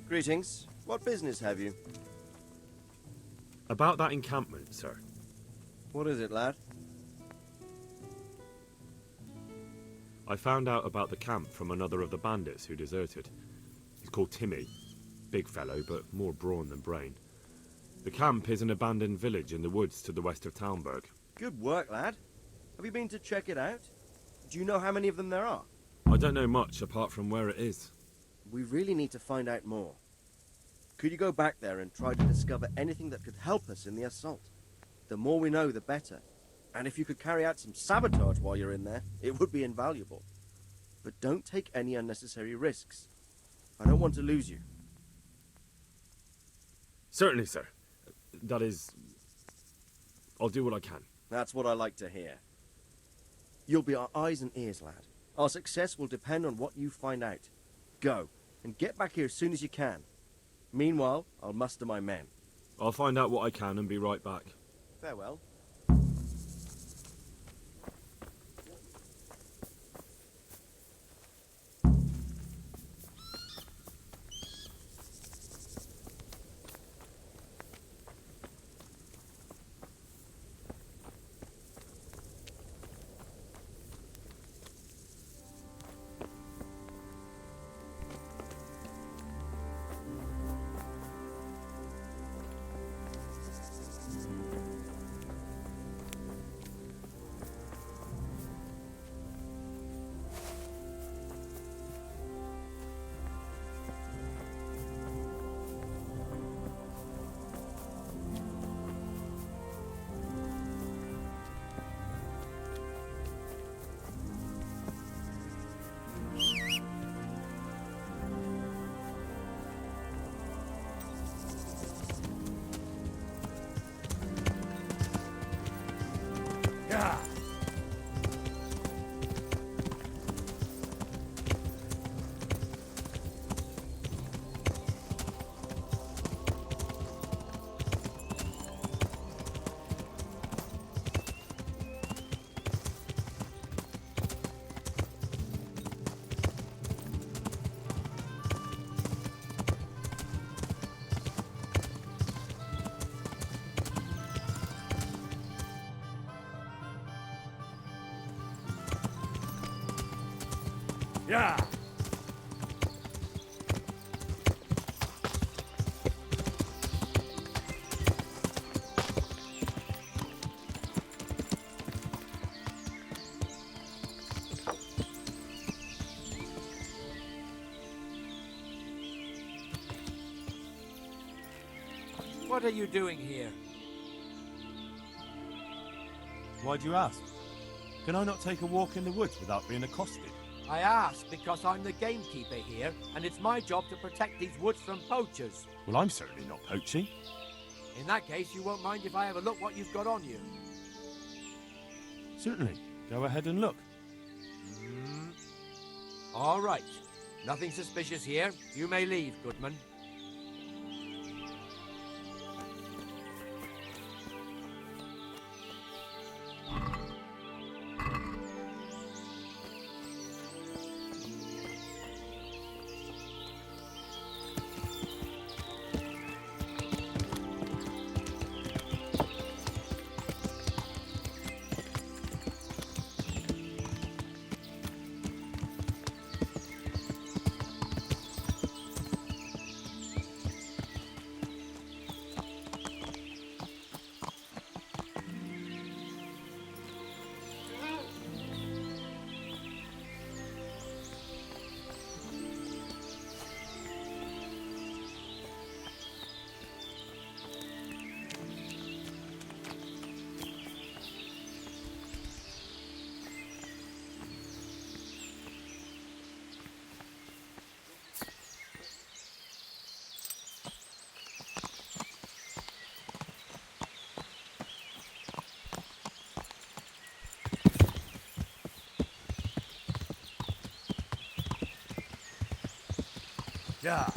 Greetings. What business have you? About that encampment, sir. What is it, lad? I found out about the camp from another of the bandits who deserted. He's called Timmy. Big fellow, but more brawn than brain. The camp is an abandoned village in the woods to the west of Talmberg. Good work, lad. Have you been to check it out? Do you know how many of them there are? I don't know much apart from where it is. We really need to find out more. Could you go back there and try to discover anything that could help us in the assault? The more we know, the better. And if you could carry out some sabotage while you're in there, it would be invaluable. But don't take any unnecessary risks. I don't want to lose you. Certainly, sir. That is... I'll do what I can. That's what I like to hear. You'll be our eyes and ears, lad. Our success will depend on what you find out. Go, and get back here as soon as you can. Meanwhile, I'll muster my men. I'll find out what I can and be right back. Farewell. Yeah. What are you doing here? Why do you ask? Can I not take a walk in the woods without being accosted? I ask because I'm the gamekeeper here, and it's my job to protect these woods from poachers. Well, I'm certainly not poaching. In that case, you won't mind if I have a look what you've got on you. Certainly. Go ahead and look. All right. Nothing suspicious here. You may leave, Goodman. Yeah.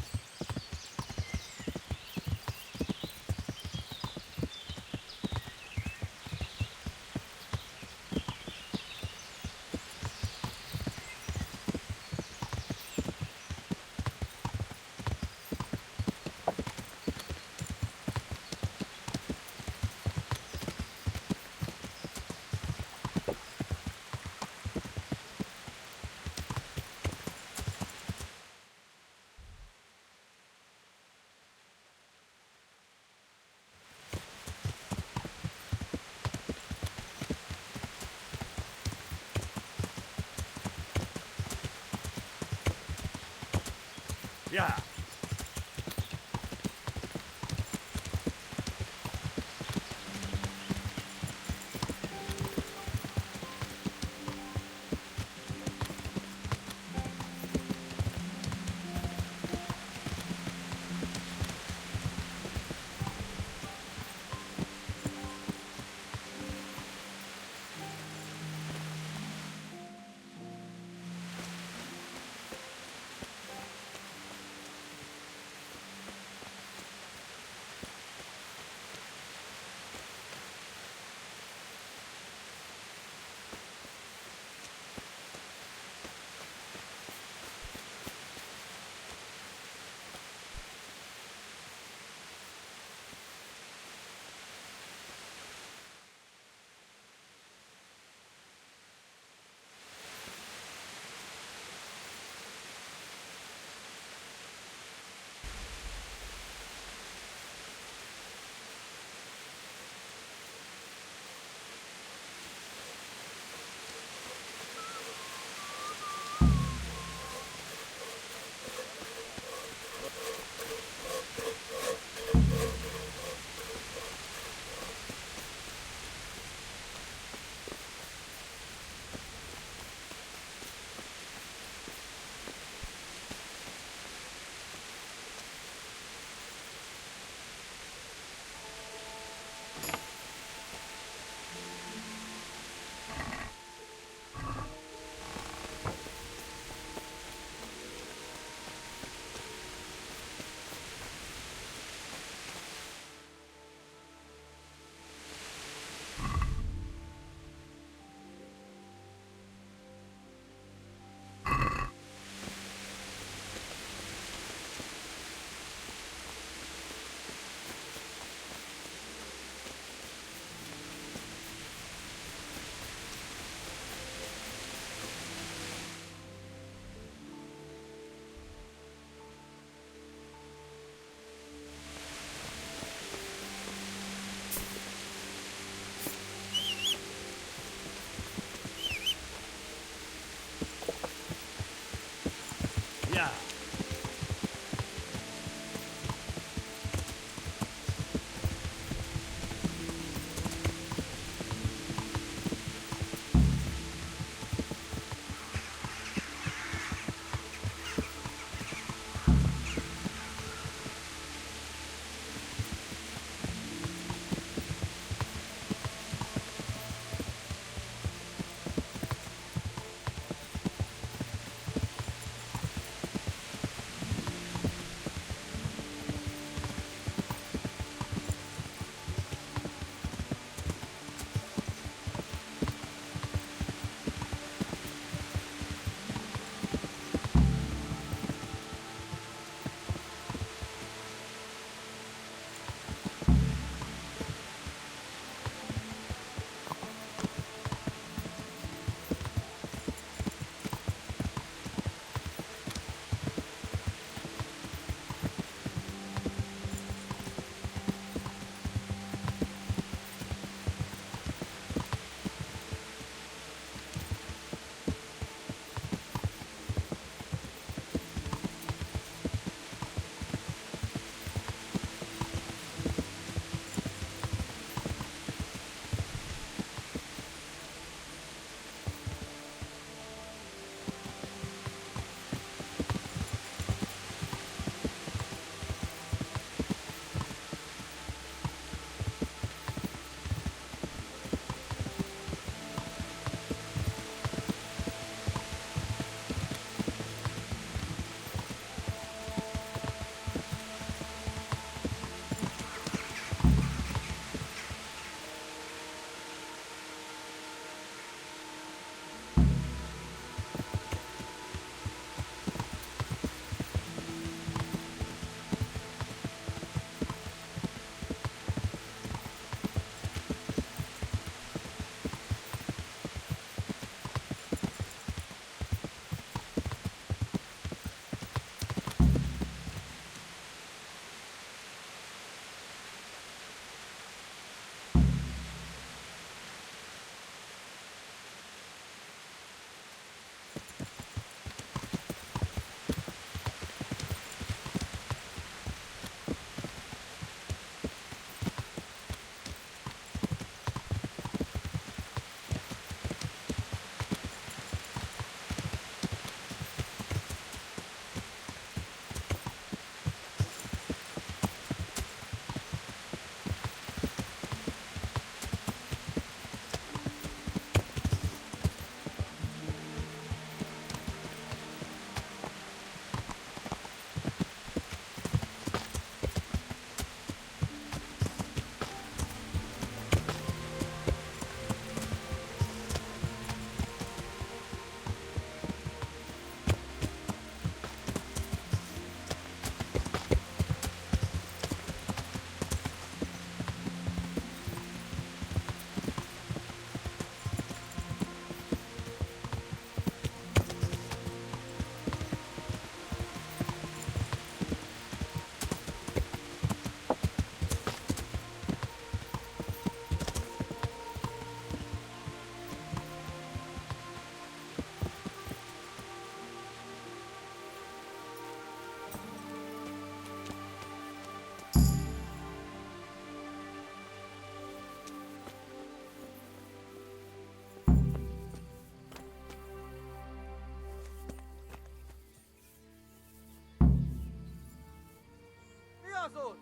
Igazod?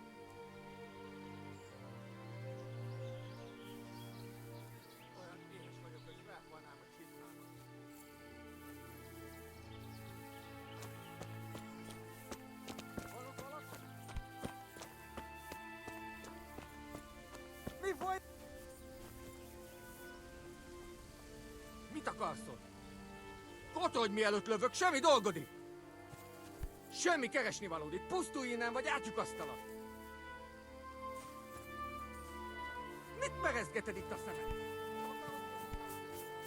Olyan éhes vagyok, hogy felhalnám a csizmámat. Hallott valaki? Mi folyik? Mit akarsz ott? Kotolj, mielőtt lövök, semmi dolgod itt! Semmi keresnivalód itt, pusztulj innen, vagy átlyukasztalak! Mit merezgeted itt a szemed?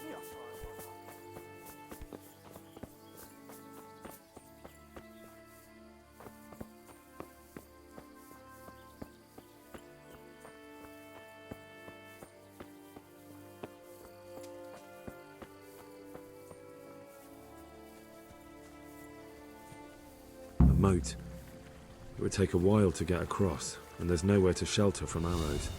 Mi a szar? Moat. It would take a while to get across, and there's nowhere to shelter from arrows.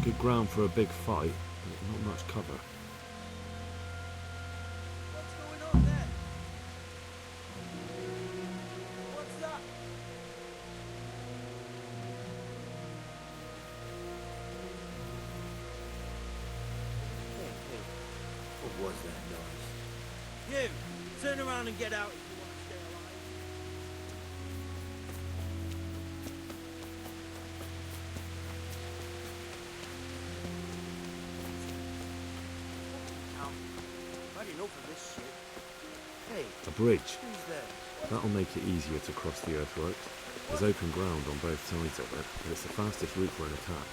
Good ground for a big fight, but not much cover. What's going on there? What's that? Hey, what was that noise? You! Turn around and get out if you want to stay alive. I've had enough of this shit. Hey, A bridge. who's there? That'll make it easier to cross the earthworks. There's open ground on both sides of it, and it's the fastest route for an attack.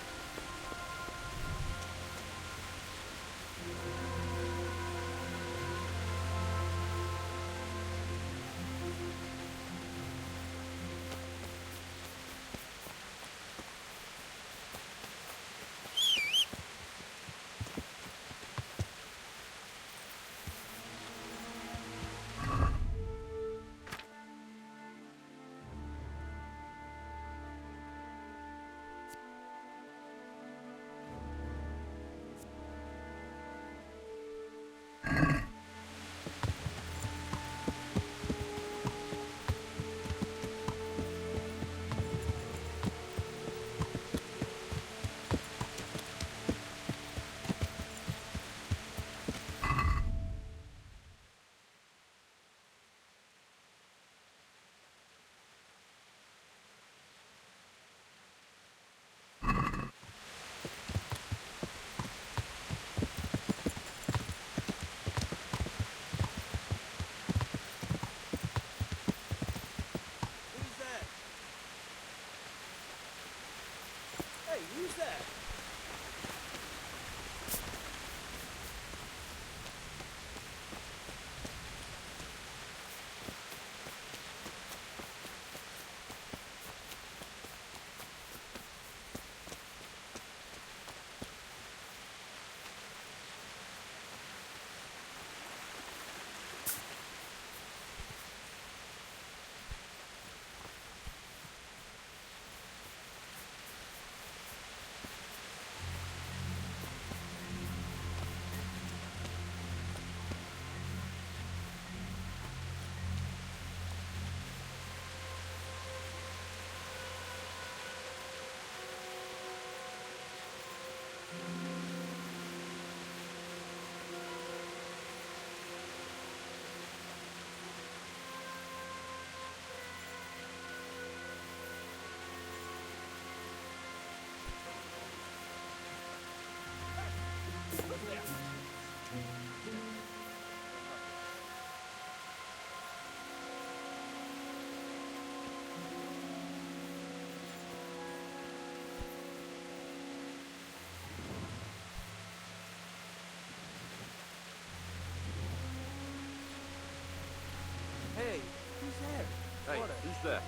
Hey, who's there?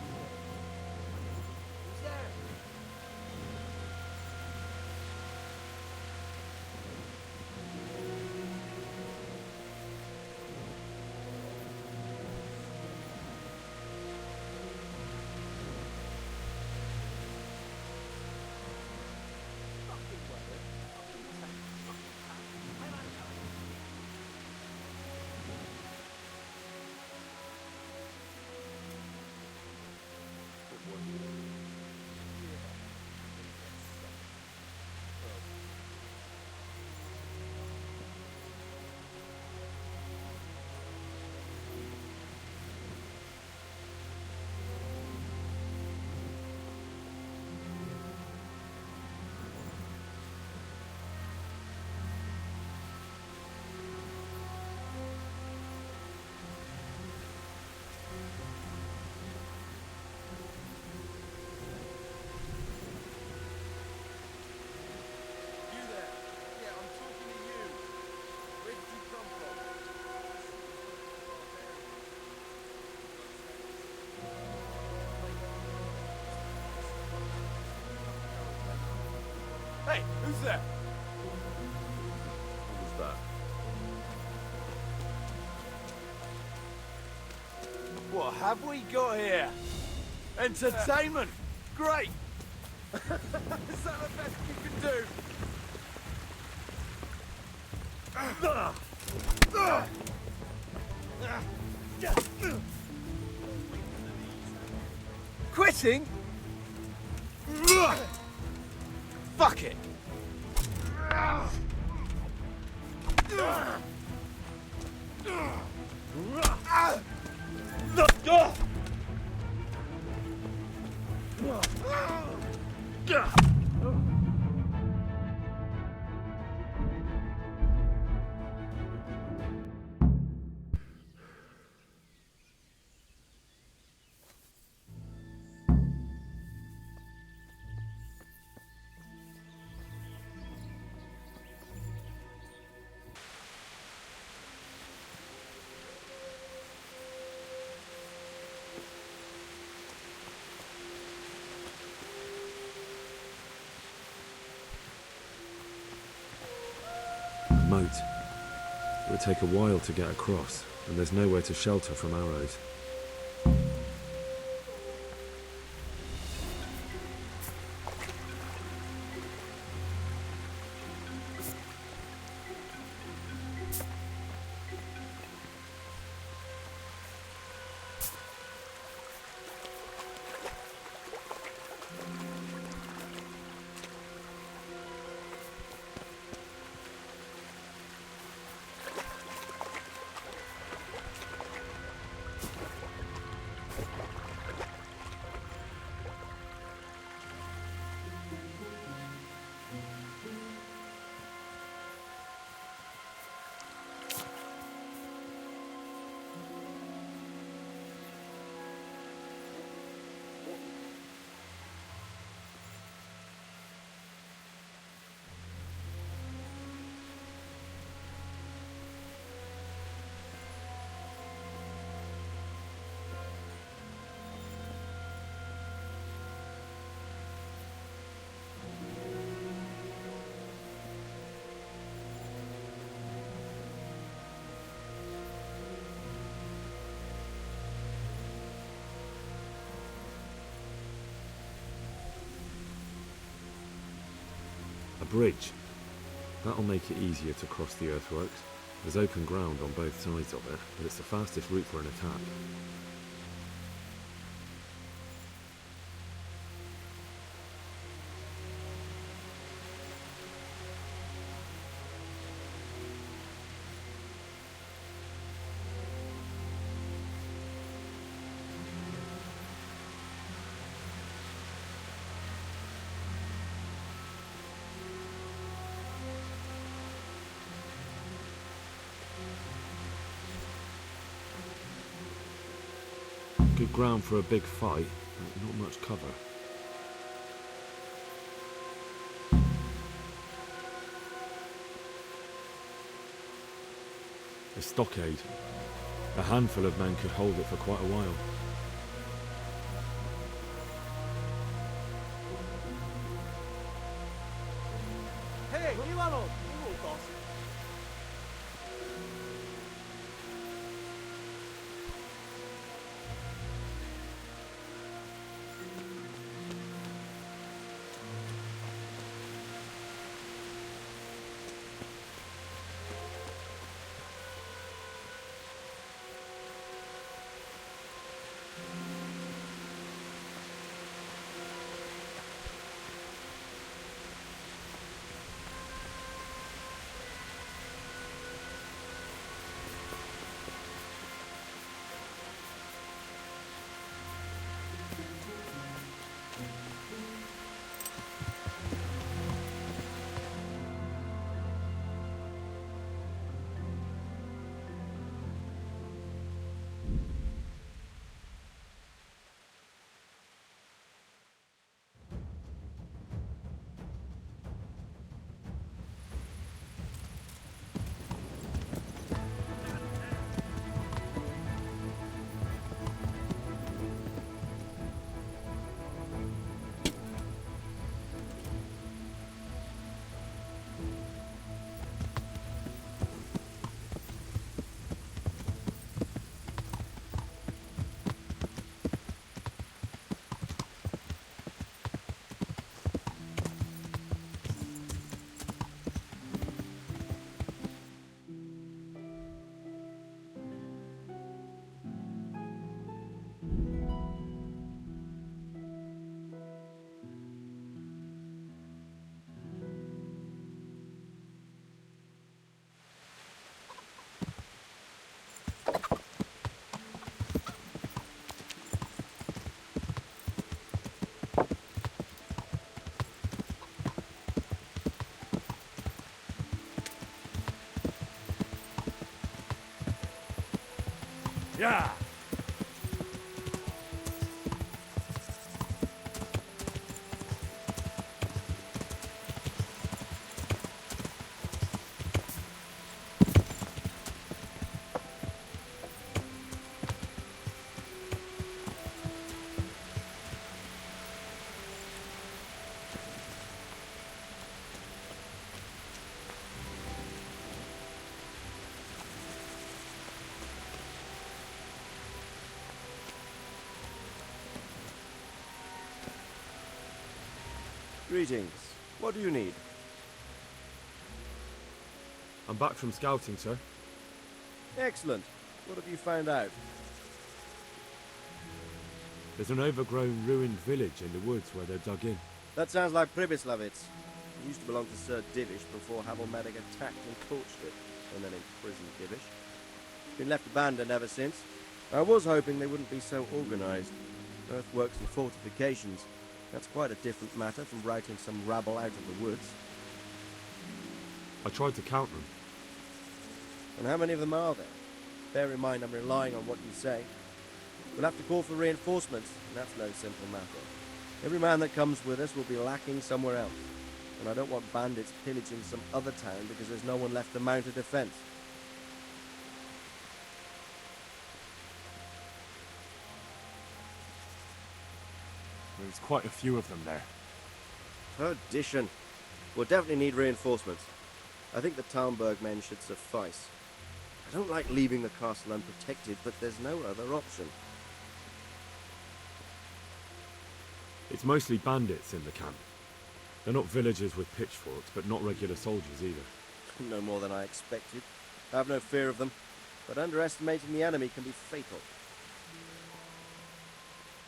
Who's there? Hey, who's there? Who's that? What have we got here? Entertainment! Great! Is that the best you can do? Quitting? Fuck it! Moat. It would take a while to get across, and there's nowhere to shelter from arrows. A bridge. That'll make it easier to cross the earthworks. There's open ground on both sides of it, but it's the fastest route for an attack. Good ground for a big fight, but not much cover. A stockade. A handful of men could hold it for quite a while. Yeah. Greetings. What do you need? I'm back from scouting, sir. Excellent. What have you found out? There's an overgrown, ruined village in the woods where they're dug in. That sounds like Pribyslavitz. It used to belong to Sir Divish before Havelmedic attacked and torched it, and then imprisoned Divish. It's been left abandoned ever since. I was hoping they wouldn't be so organized. Earthworks and fortifications. That's quite a different matter from routing some rabble out of the woods. I tried to count them. And how many of them are there? Bear in mind I'm relying on what you say. We'll have to call for reinforcements, and that's no simple matter. Every man that comes with us will be lacking somewhere else. And I don't want bandits pillaging some other town because there's no one left to mount a defense. There's quite a few of them there. Perdition. We'll definitely need reinforcements. I think the Talmberg men should suffice. I don't like leaving the castle unprotected, but there's no other option. It's mostly bandits in the camp. They're not villagers with pitchforks, but not regular soldiers either. No more than I expected. I have no fear of them, but underestimating the enemy can be fatal.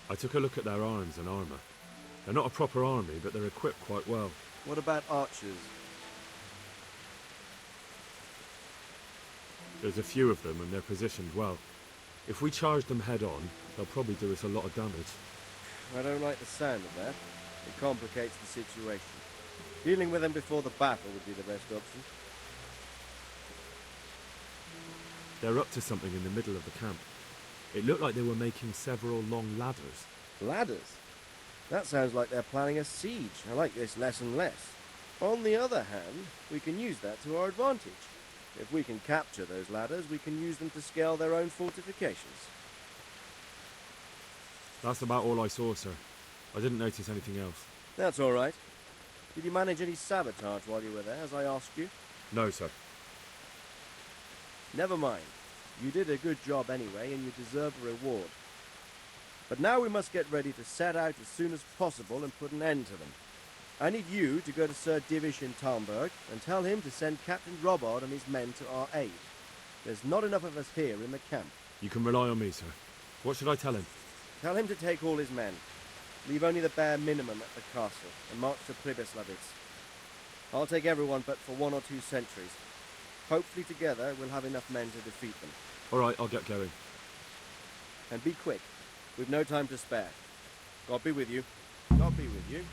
I took a look at their arms and armour. They're not a proper army, but they're equipped quite well. What about archers? There's a few of them, and they're positioned well. If we charge them head on, they'll probably do us a lot of damage. I don't like the sound of that. It complicates the situation. Dealing with them before the battle would be the best option. They're up to something in the middle of the camp. It looked like they were making several long ladders. Ladders? That sounds like they're planning a siege. I like this less and less. On the other hand, we can use that to our advantage. If we can capture those ladders, we can use them to scale their own fortifications. That's about all I saw, sir. I didn't notice anything else. That's all right. Did you manage any sabotage while you were there, as I asked you? No, sir. Never mind. You did a good job anyway, and you deserve a reward. But now we must get ready to set out as soon as possible and put an end to them. I need you to go to Sir Divish in Talmberg and tell him to send Captain Robard and his men to our aid. There's not enough of us here in the camp. You can rely on me, sir. What should I tell him? Tell him to take all his men. Leave only the bare minimum at the castle and march to Pribyslavitz. I'll take everyone but for 1 or 2 sentries. Hopefully together we'll have enough men to defeat them. All right, I'll get going. And be quick. We've no time to spare. God be with you. God be with you.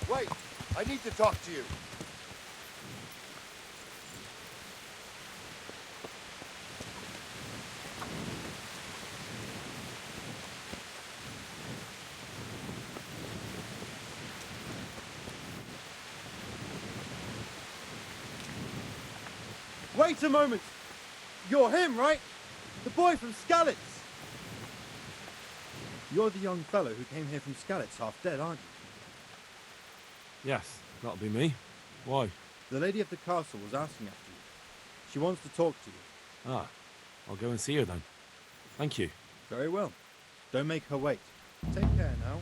Wait, I need to talk to you. Wait a moment! You're him, right? The boy from Skalitz! You're the young fellow who came here from Skalitz half dead, aren't you? Yes, that'll be me. Why? The lady of the castle was asking after you. She wants to talk to you. Ah, I'll go and see her then. Thank you. Very well. Don't make her wait. Take care now.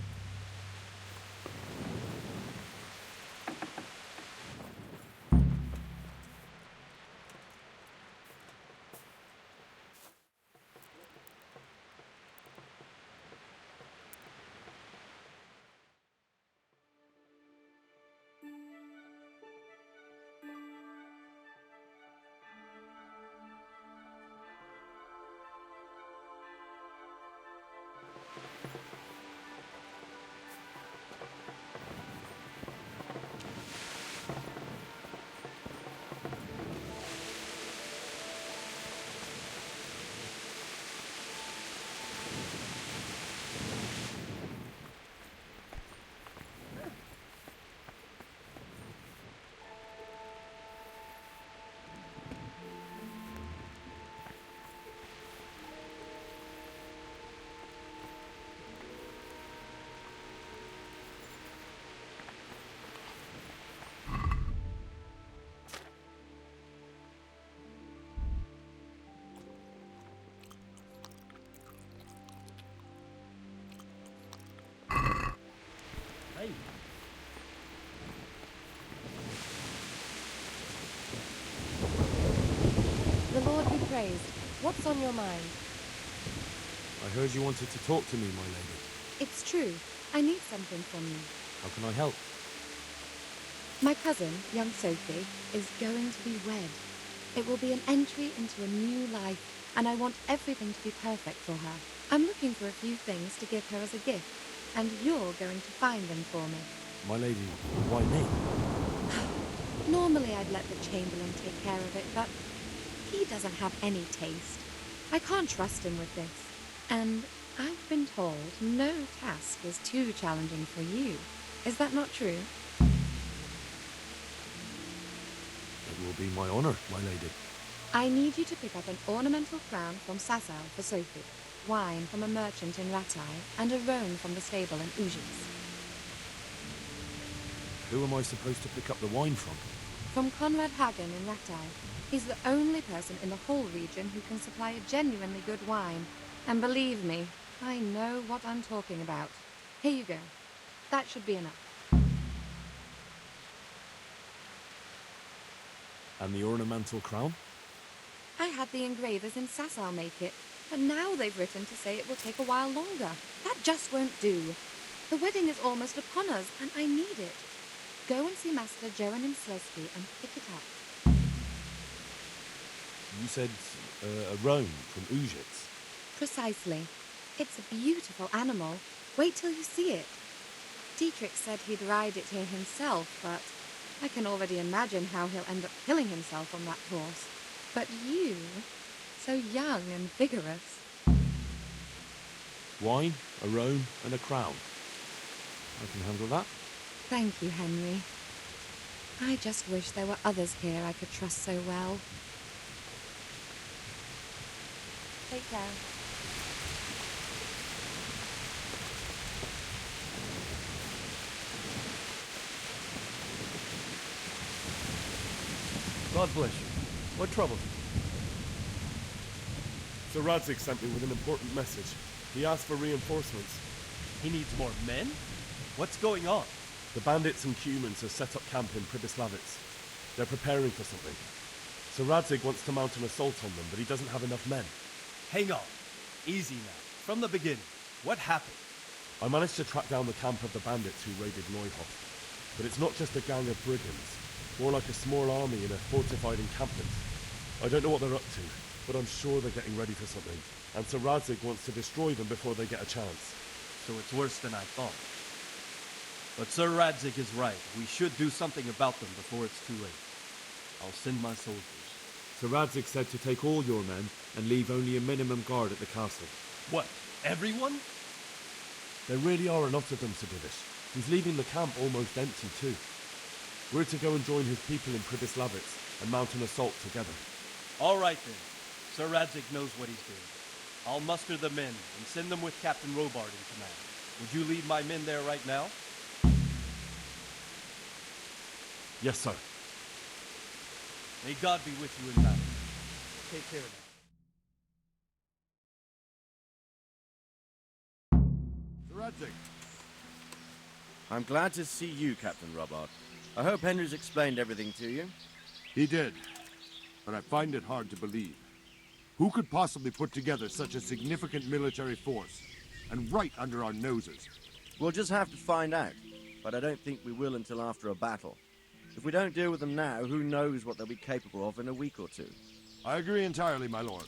praised. What's on your mind? I heard you wanted to talk to me, my lady. It's true. I need something from you. How can I help? My cousin, young Sophie, is going to be wed. It will be an entry into a new life, and I want everything to be perfect for her. I'm looking for a few things to give her as a gift, and you're going to find them for me. My lady, why me? Normally I'd let the Chamberlain take care of it, but he doesn't have any taste. I can't trust him with this. And I've been told no task is too challenging for you. Is that not true? It will be my honor, my lady. I need you to pick up an ornamental crown from Sasau for Sophie, wine from a merchant in Ratai, and a roan from the stable in Ujis. Who am I supposed to pick up the wine from? From Conrad Hagen in Ratai. He's the only person in the whole region who can supply a genuinely good wine. And believe me, I know what I'm talking about. Here you go. That should be enough. And the ornamental crown? I had the engravers in Sasau make it, but now they've written to say it will take a while longer. That just won't do. The wedding is almost upon us, and I need it. Go and see Master Johann Slesky and pick it up. You said a roan from Ujits. Precisely. It's a beautiful animal. Wait till you see it. Dietrich said he'd ride it here himself, but I can already imagine how he'll end up killing himself on that horse. But you, so young and vigorous. Wine, a roan, and a crown. I can handle that. Thank you, Henry. I just wish there were others here I could trust so well. Take care. God bless you. What troubles you? Sir Radzig sent me with an important message. He asked for reinforcements. He needs more men? What's going on? The bandits and humans have set up camp in Pribyslavitz. They're preparing for something. Sir Radzig wants to mount an assault on them, but he doesn't have enough men. Hang on. Easy now. From the beginning. What happened? I managed to track down the camp of the bandits who raided Neuhof. But it's not just a gang of brigands. More like a small army in a fortified encampment. I don't know what they're up to, but I'm sure they're getting ready for something. And Sir Radzig wants to destroy them before they get a chance. So it's worse than I thought. But Sir Radzig is right. We should do something about them before it's too late. I'll send my soldiers. Sir Radzig said to take all your men and leave only a minimum guard at the castle. What? Everyone? There really are a lot of them, Sir Divish. He's leaving the camp almost empty too. We're to go and join his people in Pribyslavitz and mount an assault together. All right then. Sir Radzig knows what he's doing. I'll muster the men and send them with Captain Robard in command. Would you lead my men there right now? Yes, sir. May God be with you in battle. Take care now. Radzig. I'm glad to see you, Captain Robard. I hope Henry's explained everything to you. He did, but I find it hard to believe. Who could possibly put together such a significant military force, and right under our noses? We'll just have to find out, but I don't think we will until after a battle. If we don't deal with them now, who knows what they'll be capable of in a week or two. I agree entirely, my lord.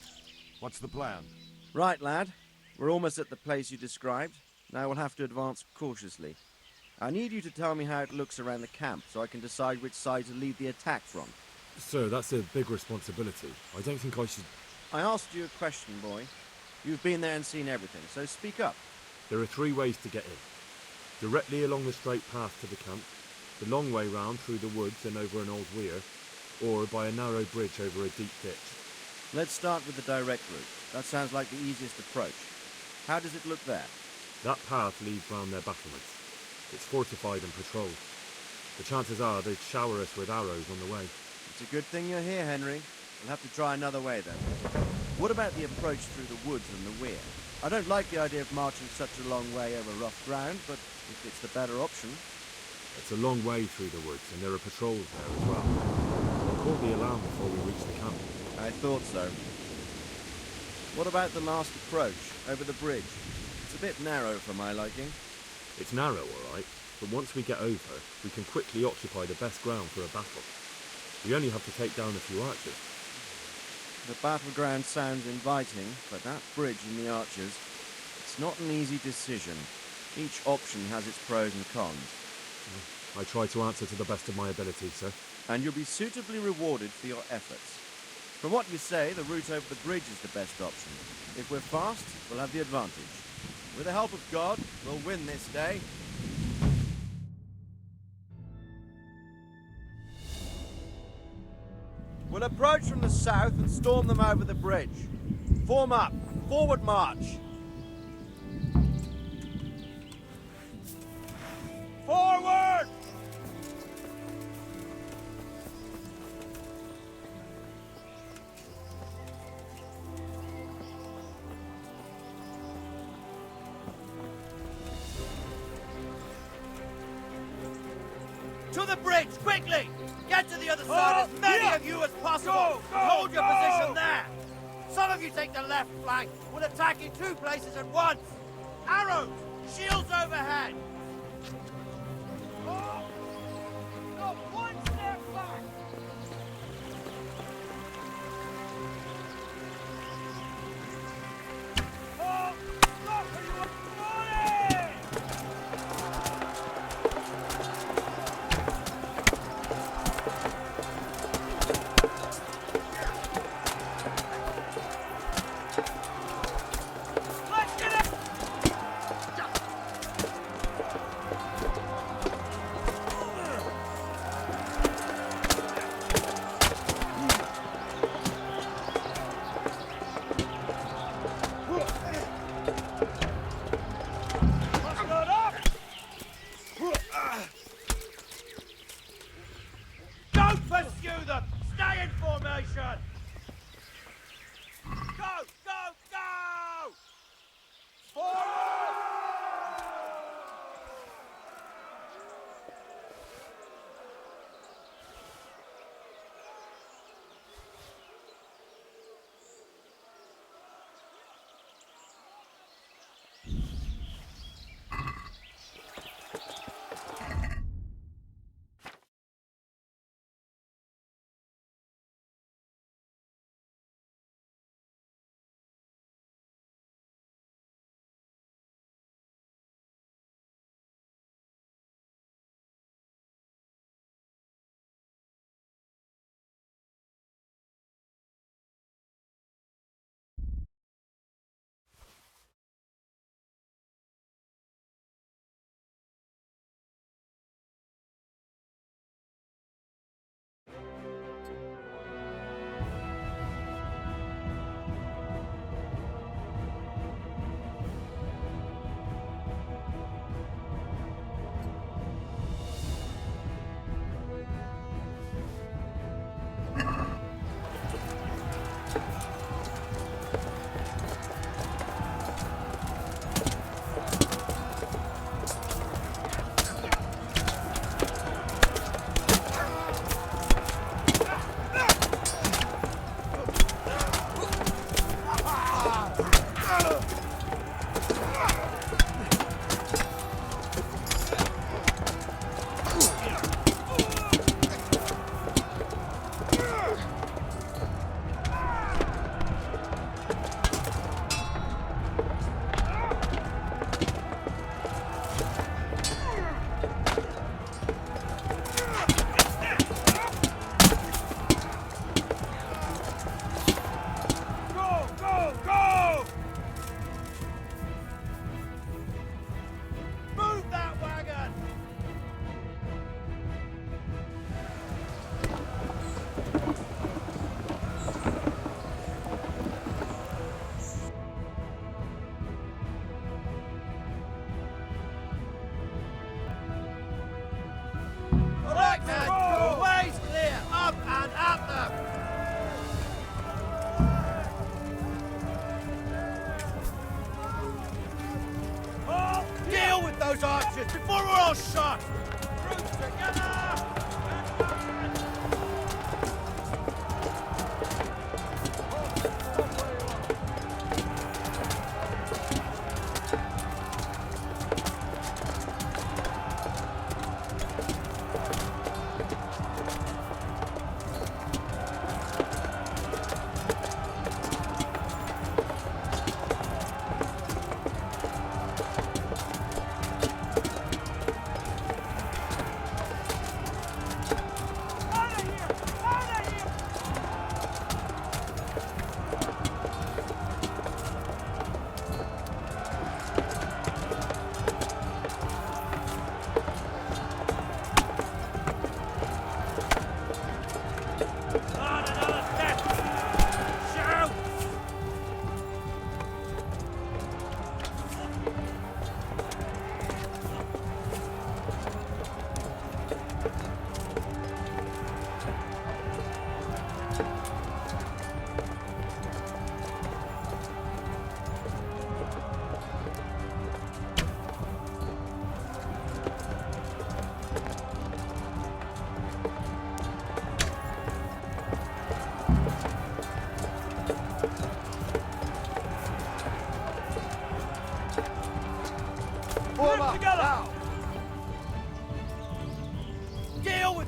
What's the plan? Right, lad. We're almost at the place you described. Now we'll have to advance cautiously. I need you to tell me how it looks around the camp so I can decide which side to lead the attack from. Sir, that's a big responsibility. I don't think I should... I asked you a question, boy. You've been there and seen everything, so speak up. There are 3 ways to get in. Directly along the straight path to the camp, the long way round through the woods and over an old weir, or by a narrow bridge over a deep ditch. Let's start with the direct route. That sounds like the easiest approach. How does it look there? That path leads round their battlements. It's fortified and patrolled. The chances are they'd shower us with arrows on the way. It's a good thing you're here, Henry. We'll have to try another way, then. What about the approach through the woods and the weir? I don't like the idea of marching such a long way over rough ground, but if it's the better option... It's a long way through the woods, and there are patrols there as well. We'll call the alarm before we reach the camp. I thought so. What about the last approach, over the bridge? It's a bit narrow for my liking. It's narrow, all right, but once we get over, we can quickly occupy the best ground for a battle. We only have to take down a few archers. The battleground sounds inviting, but that bridge and the archers, it's not an easy decision. Each option has its pros and cons. I try to answer to the best of my ability, sir. And you'll be suitably rewarded for your efforts. From what you say, the route over the bridge is the best option. If we're fast, we'll have the advantage. With the help of God, we'll win this day. We'll approach from the south and storm them over the bridge. Form up. Forward march. Forward! To the bridge, quickly! Get to the other side, as many of you as possible! Hold your position there! Some of you take the left flank. We'll attack in 2 places at once! Arrows! Shields overhead! Not one step back! Stop! Are you running? Don't pursue them! Stay in formation! Go! Go! Go! Forward!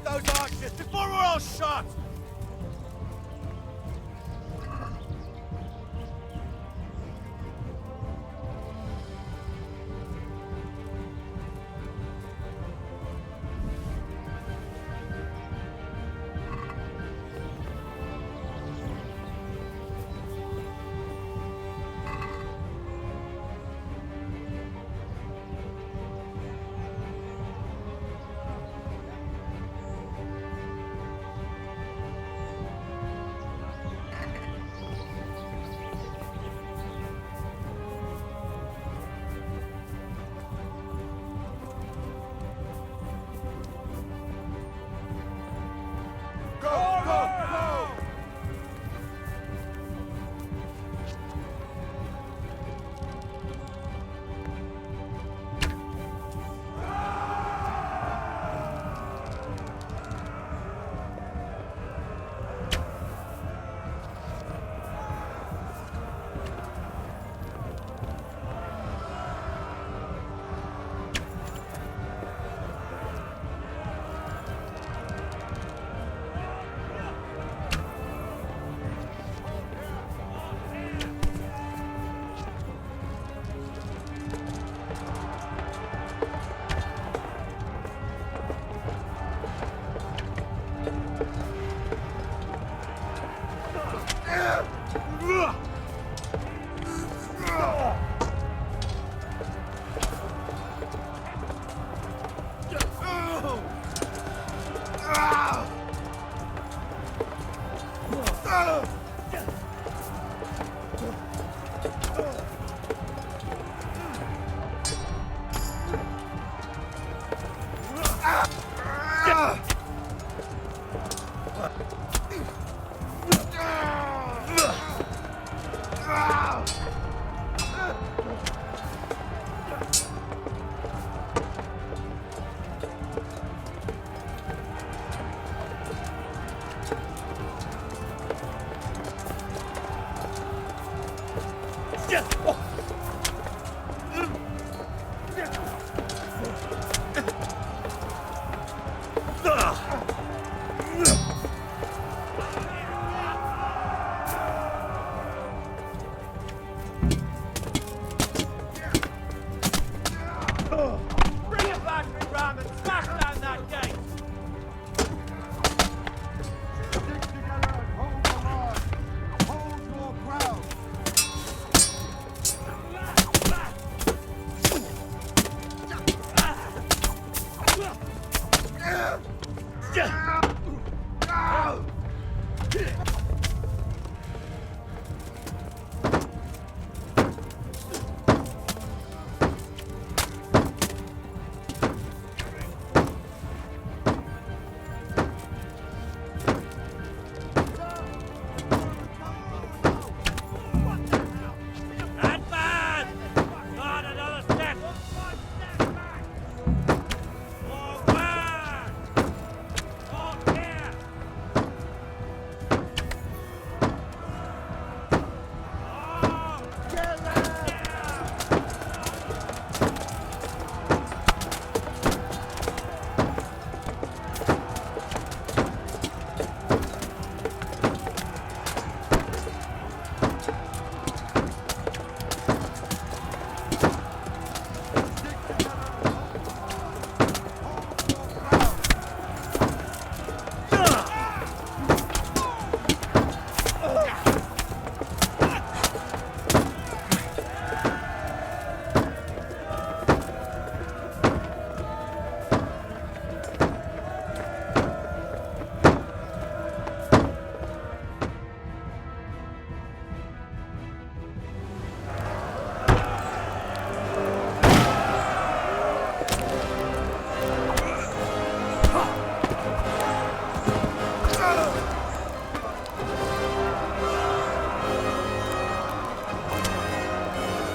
with those archers before we're all shot!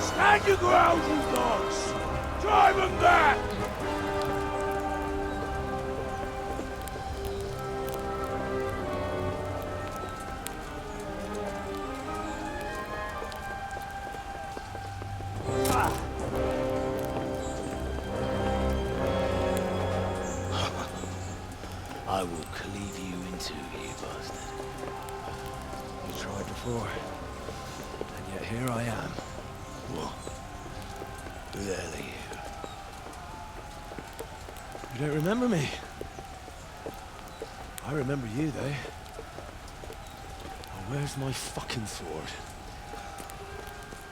Stand your ground, you dogs! Drive them back! I will cleave you in two, you bastard. You tried before, and yet here I am. What? Who the hell are you? You don't remember me? I remember you, though. Oh, where's my fucking sword?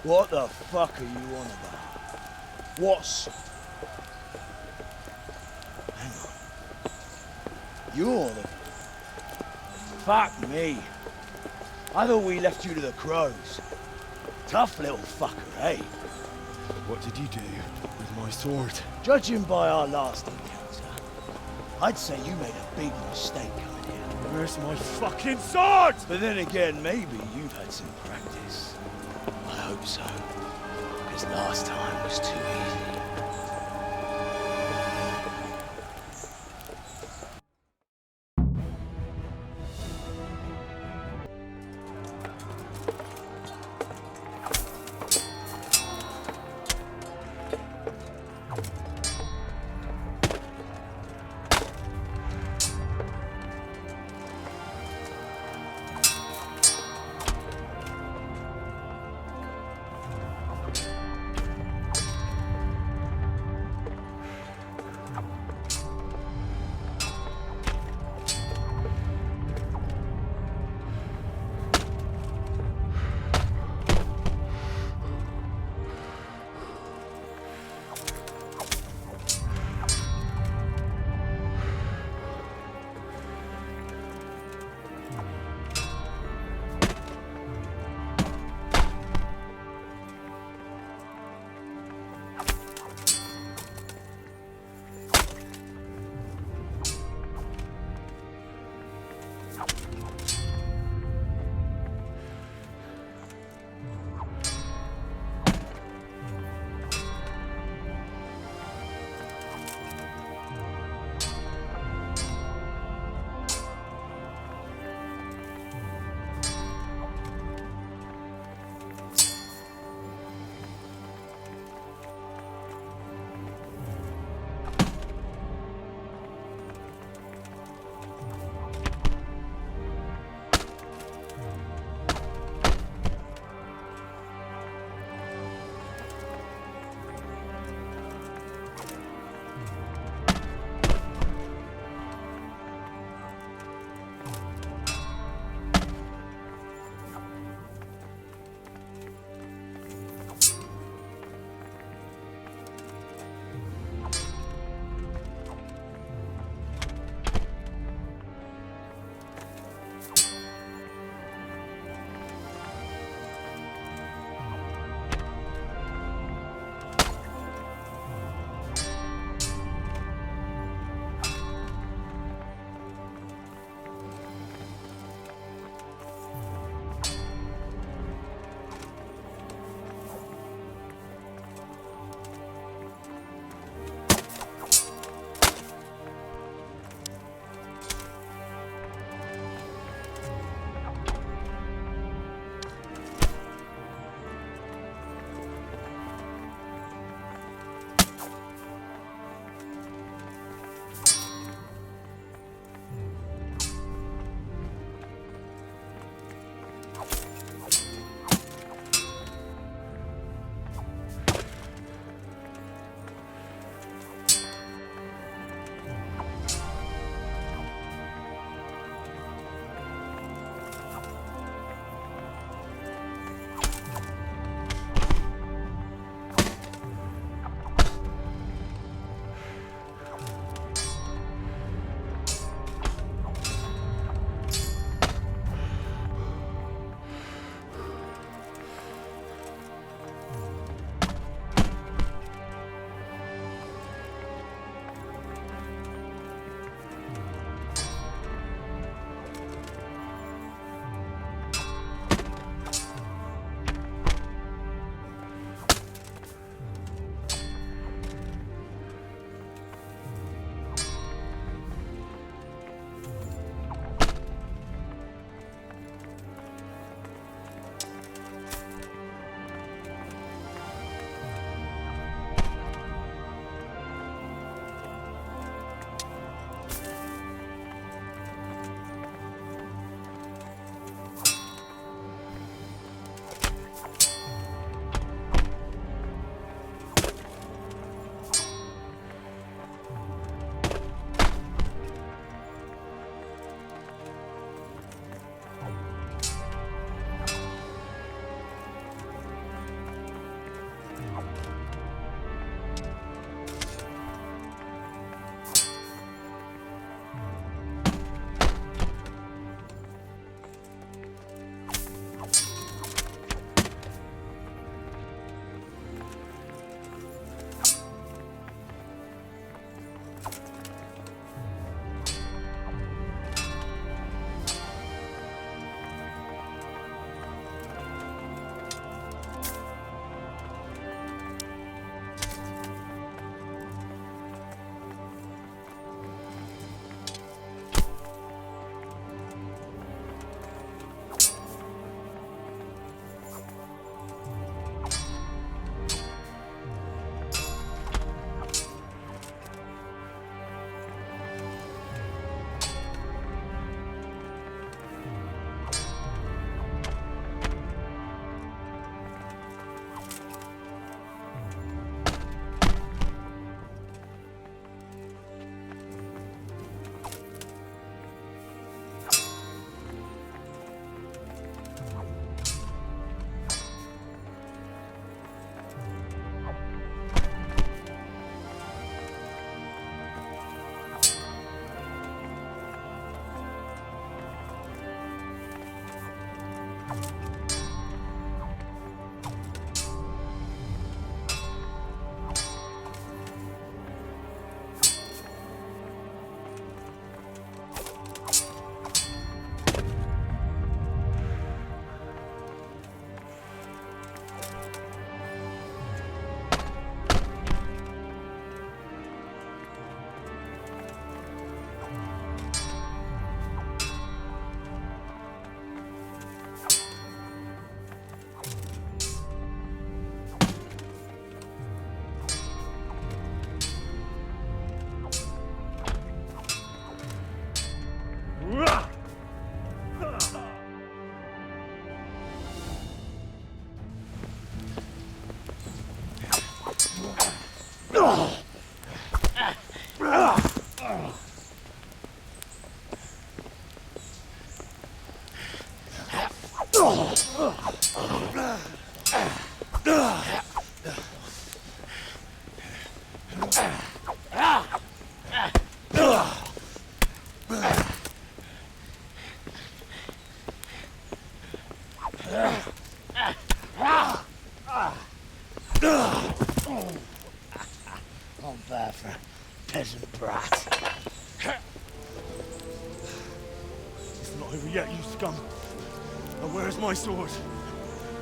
What the fuck are you on about? What's... Hang on. You're the... Fuck me. I thought we left you to the crows. Tough little fucker, eh? What did you do with my sword? Judging by our last encounter, I'd say you made a big mistake coming here. Where's my fucking sword? But then again, maybe you've had some practice. I hope so. Because last time was too easy. Not bad for a peasant brat. It's not over yet, you scum. Now where's my sword?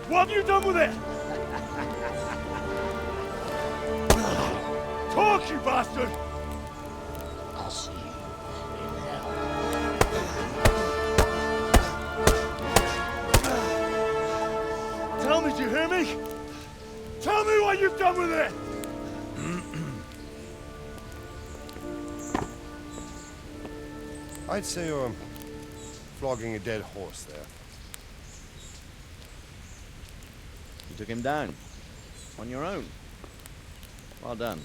What have you done with it? Talk, you bastard! I'll see you in hell. Tell me, do you hear me? Tell me what you've done with it! I'd say you're flogging a dead horse there. You took him down. On your own. Well done.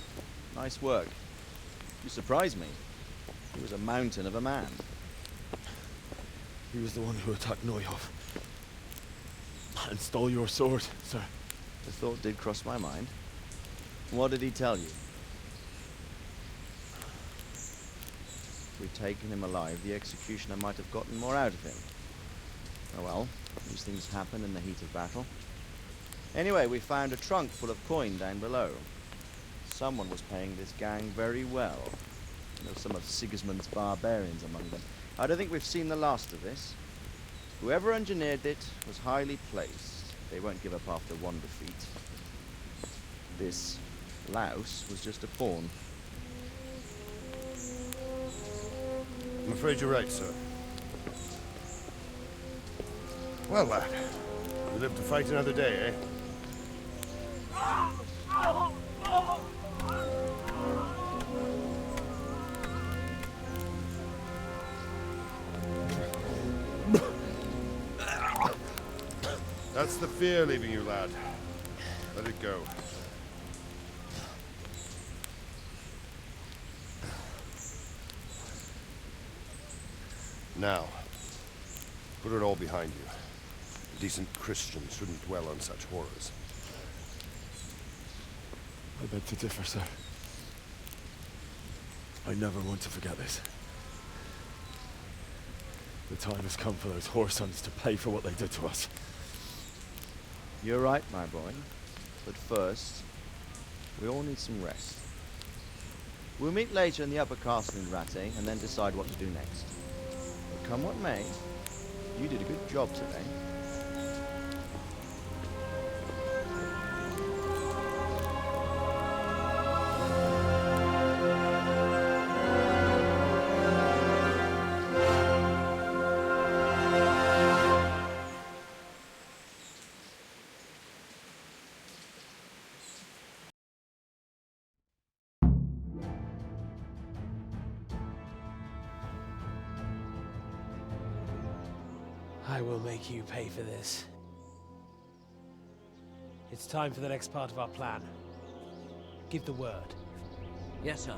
Nice work. You surprised me. He was a mountain of a man. He was the one who attacked Neuhoff. And stole your sword, sir. The thought did cross my mind. What did he tell you? If we'd taken him alive, the executioner might have gotten more out of him. Oh well, these things happen in the heat of battle. Anyway, we found a trunk full of coin down below. Someone was paying this gang very well. There were some of Sigismund's barbarians among them. I don't think we've seen the last of this. Whoever engineered it was highly placed. They won't give up after one defeat. This louse was just a pawn. I'm afraid you're right, sir. Well, lad, you live to fight another day, eh? That's the fear leaving you, lad. Let it go. Now, put it all behind you. Decent Christians shouldn't dwell on such horrors. I beg to differ, sir. I never want to forget this. The time has come for those whoresons to pay for what they did to us. You're right, my boy. But first, we all need some rest. We'll meet later in the upper castle in Rate and then decide what to do next. But come what may, you did a good job today. I will make you pay for this. It's time for the next part of our plan. Give the word. Yes, sir.